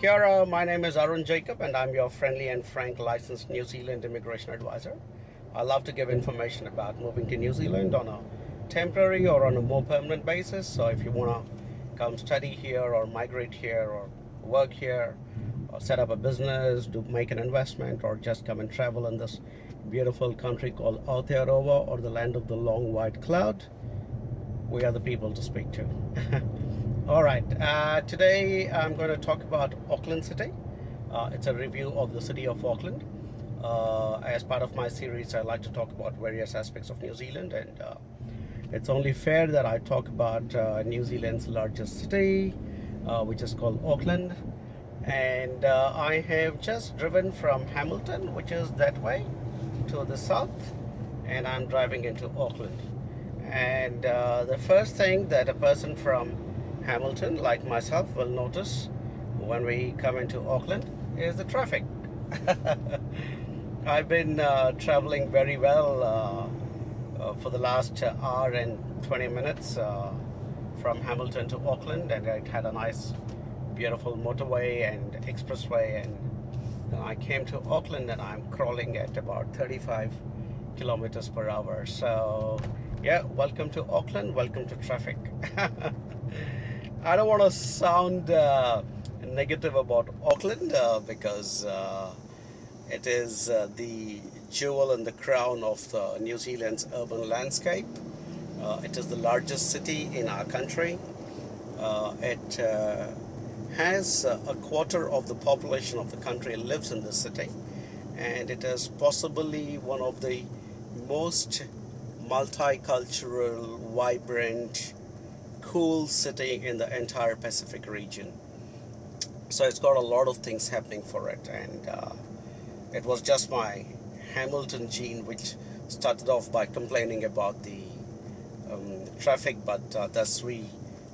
Kia ora, my name is Arun Jacob and I'm your friendly and frank licensed New Zealand immigration advisor. I love to give information about moving to New Zealand on a temporary or on a more permanent basis. So if you want to come study here or migrate here or work here or set up a business, make an investment, or just come and travel in this beautiful country called Aotearoa, or the land of the long white cloud, we are the people to speak to. All right, today I'm going to talk about Auckland City. It's a review of the city of Auckland. As part of my series, I like to talk about various aspects of New Zealand, and it's only fair that I talk about New Zealand's largest city, which is called Auckland. And I have just driven from Hamilton, which is that way, to the south, and I'm driving into Auckland. And the first thing that a person from Hamilton, like myself, will notice when we come into Auckland is the traffic. I've been traveling very well for the last hour and 20 minutes from Hamilton to Auckland, and it had a nice, beautiful motorway and expressway. And then I came to Auckland, and I'm crawling at about 35 kilometers per hour. So, yeah, welcome to Auckland, welcome to traffic. I don't want to sound negative about Auckland because it is the jewel in the crown of New Zealand's urban landscape. It is the largest city in our country. It has a quarter of the population of the country lives in this city, and it is possibly one of the most multicultural, vibrant, cool city in the entire Pacific region. So it's got a lot of things happening for it, and it was just my Hamilton gene which started off by complaining about the traffic, but that's we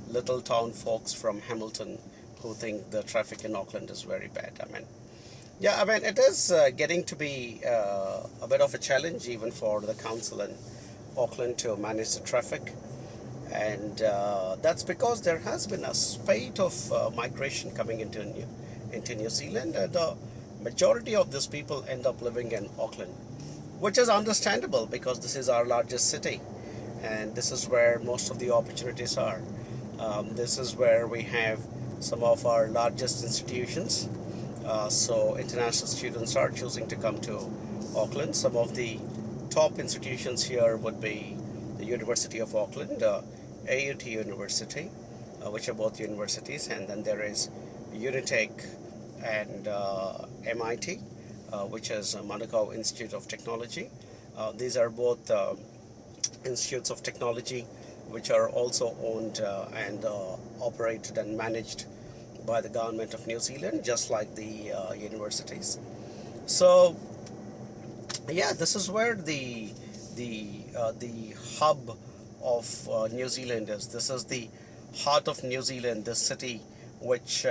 little town folks from Hamilton who think the traffic in Auckland is very bad. It is getting to be a bit of a challenge even for the council in Auckland to manage the traffic. And that's because there has been a spate of migration coming into New Zealand, and the majority of these people end up living in Auckland, which is understandable because this is our largest city, and this is where most of the opportunities are. This is where we have some of our largest institutions. So international students are choosing to come to Auckland. Some of the top institutions here would be the University of Auckland, AUT University, which are both universities, and then there is Unitec and MIT, which is Manukau Institute of Technology. These are both institutes of technology which are also owned and operated and managed by the government of New Zealand, just like the universities. So, yeah, this is where the hub of New Zealand is. This is the heart of New Zealand, this city which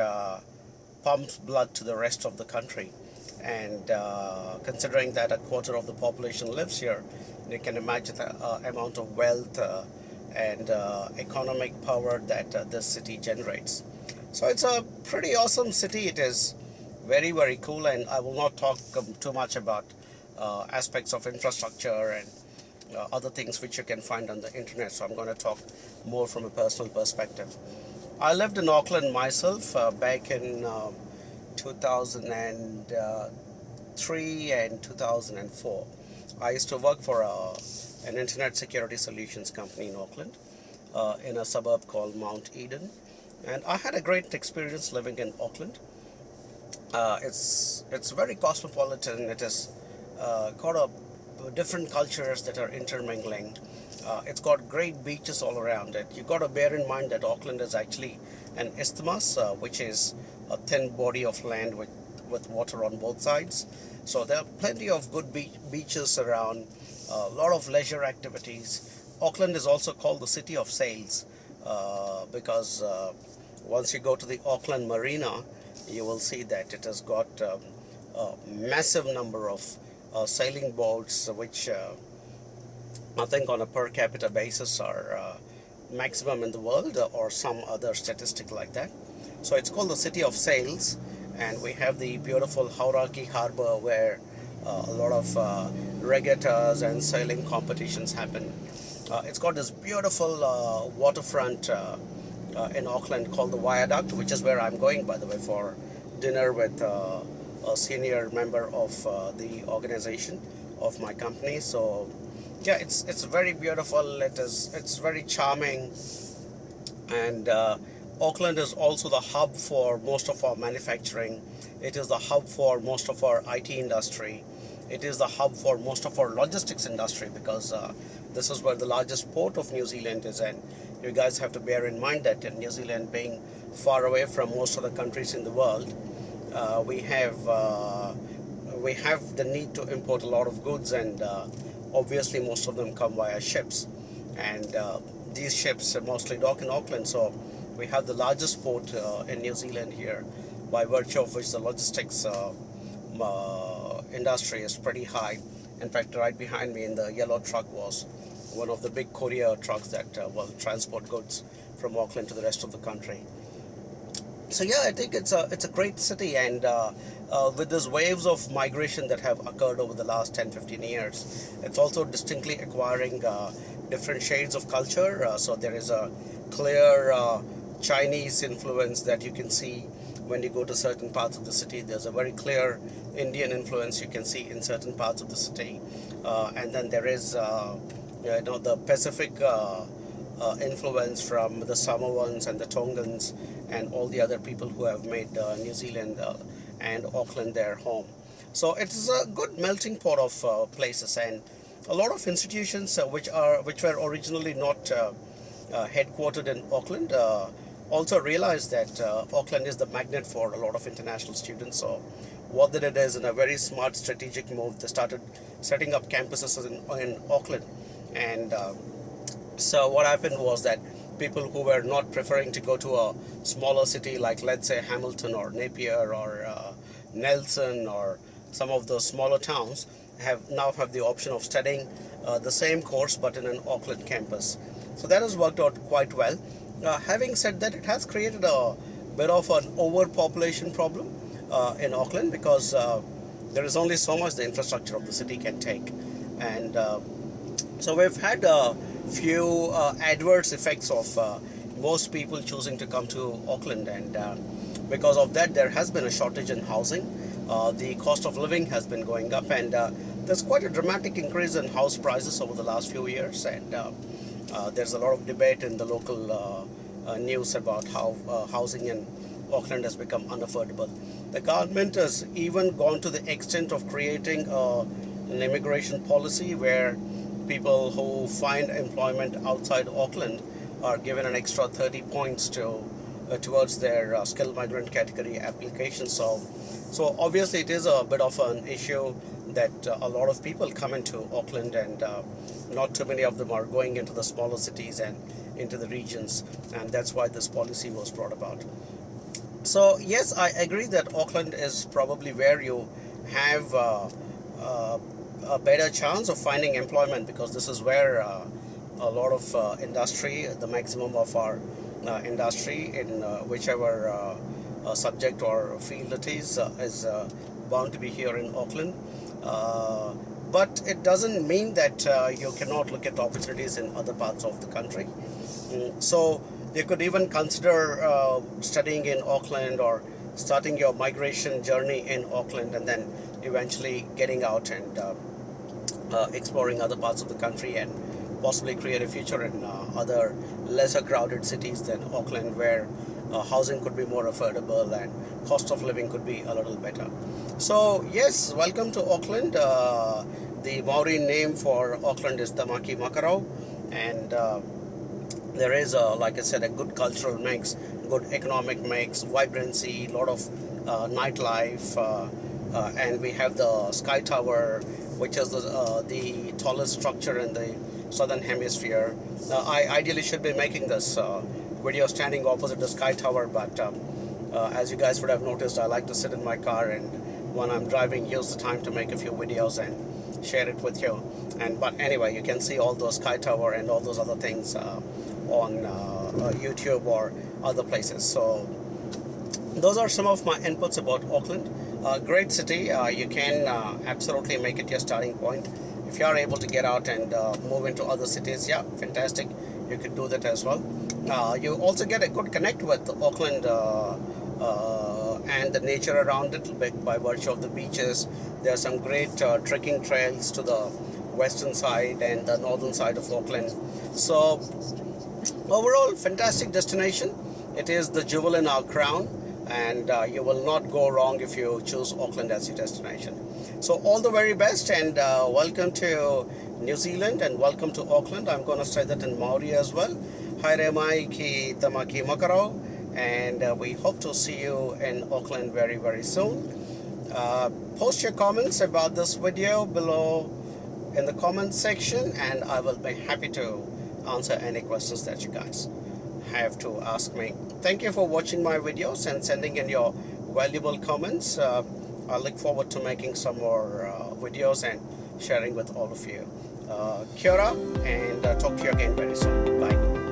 pumps blood to the rest of the country. And considering that a quarter of the population lives here, you can imagine the amount of wealth and economic power that this city generates. So it's a pretty awesome city. It is very, very cool, and I will not talk too much about aspects of infrastructure and other things which you can find on the internet. So I'm going to talk more from a personal perspective. I lived in Auckland myself back in 2003 and 2004. I used to work for an internet security solutions company in Auckland, in a suburb called Mount Eden. And I had a great experience living in Auckland. It's very cosmopolitan. It is got different cultures that are intermingling. It's got great beaches all around it. You got to bear in mind that Auckland is actually an isthmus, which is a thin body of land with water on both sides. So there are plenty of good beaches around, a lot of leisure activities. Auckland is also called the city of sails because once you go to the Auckland Marina, you will see that it has got a massive number of sailing boats, which I think on a per capita basis are maximum in the world, or some other statistic like that. So it's called the City of Sails, and we have the beautiful Hauraki Harbor where a lot of regattas and sailing competitions happen. It's got this beautiful waterfront in Auckland called the Viaduct, which is where I'm going, by the way, for dinner with a senior member of the organization of my company. So, yeah, it's very beautiful. It's very charming, and Auckland is also the hub for most of our manufacturing. It is the hub for most of our IT industry. It is the hub for most of our logistics industry because this is where the largest port of New Zealand is. And you guys have to bear in mind that in New Zealand being far away from most of the countries in the world, we have the need to import a lot of goods, and obviously most of them come via ships, and these ships mostly dock in Auckland. So we have the largest port in New Zealand here, by virtue of which the logistics industry is pretty high. In fact, right behind me in the yellow truck was one of the big courier trucks that will transport goods from Auckland to the rest of the country. So yeah, I think it's a great city, and with these waves of migration that have occurred over the last 10-15 years, it's also distinctly acquiring different shades of culture. So there is a clear Chinese influence that you can see when you go to certain parts of the city. There's a very clear Indian influence you can see in certain parts of the city, and then there is the Pacific influence from the Samoans and the Tongans and all the other people who have made New Zealand and Auckland their home. So it's a good melting pot of places, and a lot of institutions which were originally not headquartered in Auckland also realized that Auckland is the magnet for a lot of international students. So what they did is, in a very smart strategic move, they started setting up campuses in Auckland. And so what happened was that people who were not preferring to go to a smaller city like, let's say, Hamilton or Napier or Nelson or some of those smaller towns now have the option of studying the same course but in an Auckland campus. So that has worked out quite well. Having said that, it has created a bit of an overpopulation problem in Auckland because there is only so much the infrastructure of the city can take. And so we've had a few adverse effects of most people choosing to come to Auckland, and because of that there has been a shortage in housing. The cost of living has been going up, and there's quite a dramatic increase in house prices over the last few years, and there's a lot of debate in the local news about how housing in Auckland has become unaffordable. The government has even gone to the extent of creating an immigration policy where people who find employment outside Auckland are given an extra 30 points towards their skilled migrant category application. So obviously it is a bit of an issue that a lot of people come into Auckland, and not too many of them are going into the smaller cities and into the regions, and that's why this policy was brought about. So yes, I agree that Auckland is probably where you have a better chance of finding employment, because this is where a lot of industry, the maximum of our industry in whichever subject or field it is bound to be here in Auckland. But it doesn't mean that you cannot look at opportunities in other parts of the country. So you could even consider studying in Auckland or starting your migration journey in Auckland, and then eventually getting out and exploring other parts of the country, and possibly create a future in other lesser crowded cities than Auckland, where housing could be more affordable and cost of living could be a little better. So yes, welcome to Auckland. The Maori name for Auckland is Tamaki Makarau, and there is, like I said, a good cultural mix, good economic mix, vibrancy, a lot of nightlife, and we have the Sky Tower, which is the tallest structure in the southern hemisphere. I ideally should be making this video standing opposite the Sky Tower, but as you guys would have noticed, I like to sit in my car and when I'm driving use the time to make a few videos and share it with you. But anyway, you can see all those Sky Tower and all those other things on YouTube or other places. So those are some of my inputs about Auckland. Great city. You can absolutely make it your starting point. If you are able to get out and move into other cities, yeah, fantastic. You could do that as well. You also get a good connect with Auckland and the nature around it by virtue of the beaches. There are some great trekking trails to the western side and the northern side of Auckland. So overall, fantastic destination. It is the jewel in our crown, and you will not go wrong if you choose Auckland as your destination. So all the very best, and welcome to New Zealand and welcome to Auckland. I'm going to say that in Maori as well. Haere mai ki tamaki makarau, and we hope to see you in Auckland very, very soon. Post your comments about this video below in the comment section, and I will be happy to answer any questions that you guys have to ask me. Thank you for watching my videos and sending in your valuable comments. I look forward to making some more videos and sharing with all of you. Kia ora, and talk to you again very soon. Bye.